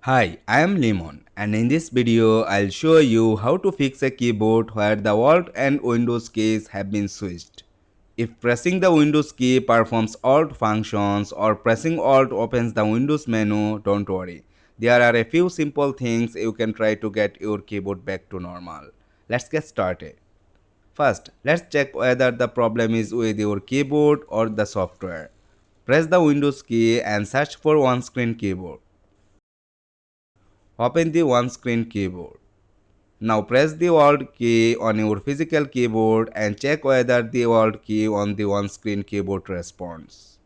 Hi, I am Limon, and in this video I'll show you how to fix a keyboard where the Alt and Windows keys have been switched. If pressing the Windows key performs Alt functions or pressing Alt opens the Windows menu, don't worry. There are a few simple things you can try to get your keyboard back to normal. Let's get started. First, let's check whether the problem is with your keyboard or the software. Press the Windows key and search for on-screen keyboard. Open the one-screen keyboard. Now press the Alt key on your physical keyboard and check whether the Alt key on the on-screen keyboard responds.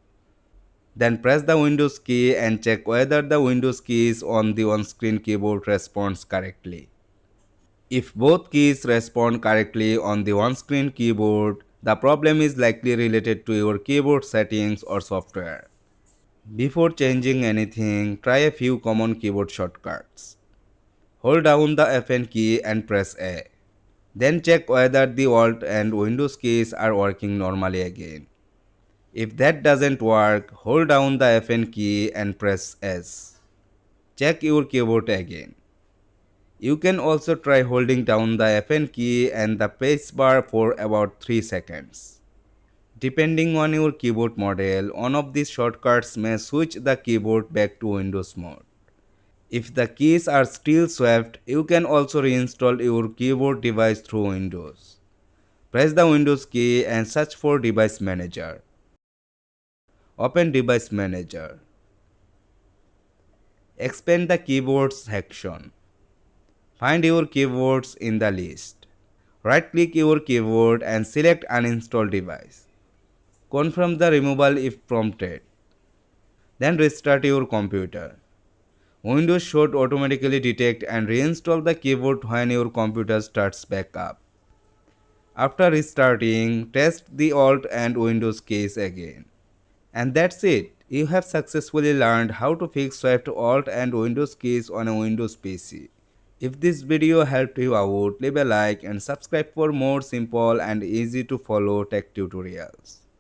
Then press the Windows key and check whether the Windows keys on the on-screen keyboard responds correctly. If both keys respond correctly on the on-screen keyboard, the problem is likely related to your keyboard settings or software. Before changing anything, try a few common keyboard shortcuts. Hold down the Fn key and press A. Then check whether the Alt and Windows keys are working normally again. If that doesn't work, hold down the Fn key and press S. Check your keyboard again. You can also try holding down the Fn key and the spacebar for about 3 seconds. Depending on your keyboard model, one of these shortcuts may switch the keyboard back to Windows mode. If the keys are still swapped, you can also reinstall your keyboard device through Windows. Press the Windows key and search for Device Manager. Open Device Manager. Expand the Keyboards section. Find your keyboards in the list. Right-click your keyboard and select Uninstall Device. Confirm the removal if prompted. Then restart your computer. Windows should automatically detect and reinstall the keyboard when your computer starts back up. After restarting, test the Alt and Windows keys again. And that's it. You have successfully learned how to fix swapped Alt and Windows keys on a Windows PC. If this video helped you out, leave a like and subscribe for more simple and easy to follow tech tutorials.